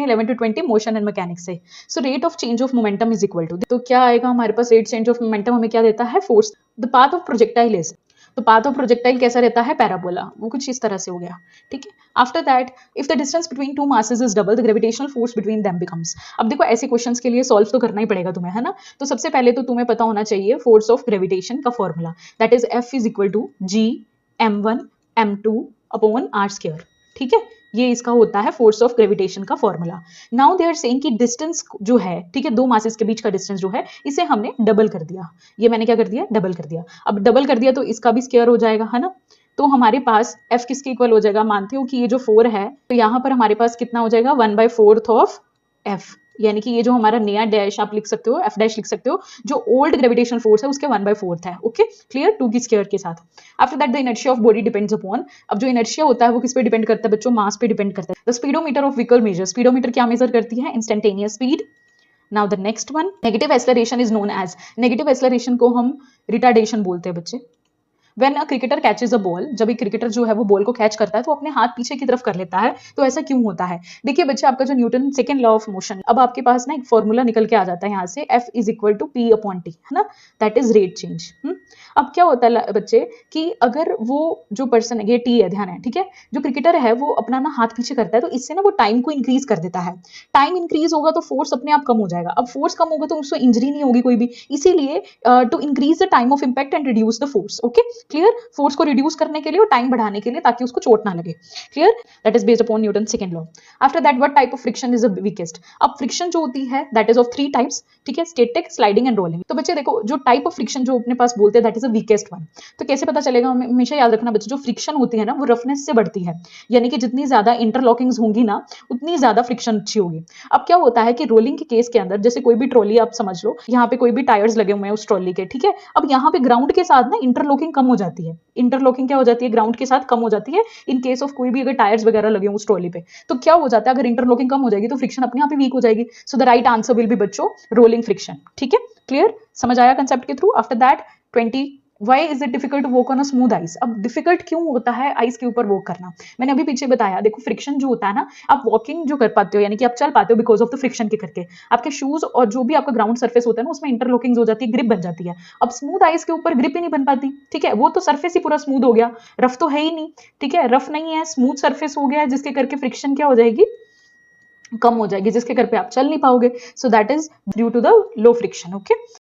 11 to 20 motion and mechanics से। So rate of change of momentum is equal to, तो क्या आएगा हमारे पास, रेट चेंज ऑफ मोमेंटम हमें क्या देता है, force. The path of projectile is, तो पाथ ऑफ प्रोजेक्टाइल कैसा रहता है, पैराबोला, वो कुछ इस तरह से हो गया, ठीक है। After that if the distance between two masses is double the gravitational force between them becomes. अब देखो ऐसे क्वेश्चंस के लिए सॉल्व तो करना ही पड़ेगा तुम्हें, है ना। तो सबसे पहले तो तुम्हें पता होना चाहिए फोर्स ऑफ ग्रेविटेशन का formula, that is F is equal to G m1 m2 upon r square, ठीक है। ये इसका होता है फोर्स ऑफ ग्रेविटेशन का formula. Now they are saying कि डिस्टेंस जो है, ठीक है, दो मासेस के बीच का डिस्टेंस जो है, इसे हमने डबल कर दिया। ये मैंने क्या कर दिया, डबल कर दिया। अब डबल कर दिया तो इसका भी स्क्वायर हो जाएगा, है ना। तो हमारे पास f किसके इक्वल हो जाएगा, मानते हो कि ये जो 4 है, तो यहाँ पर हमारे पास कितना हो जाएगा, 1/4 ऑफ f, यानी कि ये जो हमारा नया डैश आप लिख सकते हो, f डैश लिख सकते हो, जो ओल्ड ग्रेविटेशनल फोर्स है उसके 1/4 है, ओके क्लियर, 2 की स्क्वायर के साथ। After that the inertia of body depends upon, अब जो इनर्शिया होता है वो किस पे डिपेंड करता है बच्चों, मास पे डिपेंड करता है। The speedometer of vehicle measure, speedometer क्या मेजर करती है, instantaneous speed. Now the next one, negative acceleration is known as, negative acceleration को हम रिटार्डेशन बोलते हैं बच्चे। When a cricketer catches a ball, जब एक क्रिकेटर जो है वो बॉल को कैच करता है तो अपने हाथ पीछे की तरफ कर लेता है, तो ऐसा क्यों होता है। देखिए बच्चे, आपका जो Newton second law of motion, अब आपके पास ना एक फॉर्मूला निकल के आ जाता है यहाँ से, F is equal to P upon T, है ना, दैट इज रेट चेंज। अब क्या होता है बच्चे कि अगर वो जो पर्सन है, ये T है, ध्यान है, ठीक है, जो क्रिकेटर है वो अपना ना हाथ पीछे करता है, तो इससे ना वो टाइम को इंक्रीज कर देता है। टाइम इंक्रीज होगा तो फोर्स अपने आप कम हो जाएगा। अब फोर्स कम होगा तो उसको इंजरी नहीं होगी कोई भी, इसीलिए to increase the time of impact and reduce the force, okay clear, force को रिड्यूस करने के लिए और टाइम बढ़ाने के लिए, ताकि उसको चोट ना लगे, clear, that is based upon Newton second law. After that what type of friction is the weakest, अब फ्रिक्शन जो होती है दैट इज ऑफ 3 टाइप्स, ठीक है, स्टैटिक, स्लाइडिंग एंड रोलिंग। तो बच्चे देखो, जो टाइप ऑफ फ्रिक्शन जो अपने पास बोलते हैं that is the weakest one. तो कैसे पता चलेगा, हमेशा याद रखना बच्चे, जो फ्रिक्शन होती है ना वो रफनेस से बढ़ती है, यानी कि जितनी ज्यादा इंटरलॉकिंग्स होंगी ना उतनी ज्यादा फ्रिक्शन अच्छी होगी। अब क्या होता है कि रोलिंग के केस के अंदर, जैसे कोई भी ट्रॉली आप समझ लो, यहाँ पे कोई भी टायर्स लगे हुए हैं उस ट्रॉली के, ठीक है, अब यहाँ पे ग्राउंड के साथ ना इंटरलॉकिंग कम हो जाती है, इंटरलॉकिंग क्या हो जाती है, ग्राउंड के साथ कम हो जाती है इन केस ऑफ कोई भी अगर टायर्स वगैरह लगे हो उस ट्रॉली पे। तो क्या हो जाता है, अगर इंटरलॉकिंग कम हो जाएगी तो फ्रिक्शन अपने आप ही वीक हो जाएगी। So the right answer will be बच्चों रोलिंग फ्रिक्शन, ठीक है क्लियर, समझ आया कंसेप्ट के through. After that 20, Why is it difficult to walk on a smooth ice? अब डिफिकल्ट क्यों होता है आइस के ऊपर वॉक करना, मैंने अभी पीछे बताया, देखो फ्रिक्शन जो होता है ना, आप वॉकिंग जो कर पाते हो, यानी कि आप चल पाते हो बिकॉज ऑफ द फ्रिक्शन के करके, आपके शूज और जो भी आपका ग्राउंड सरफेस होता है ना उसमें इंटरलॉकिंग हो जाती है, ग्रिप बन जाती है। अब स्मूथ आइस के ऊपर ग्रिप ही नहीं बन पाती, ठीक है, वो तो सरफेस ही पूरा स्मूथ हो गया, रफ तो है ही नहीं, ठीक है, रफ नहीं है, स्मूथ सरफेस हो गया, जिसके करके फ्रिक्शन क्या हो जाएगी, कम हो जाएगी, जिसके घर पे आप चल नहीं पाओगे। So that is due to the low friction, okay.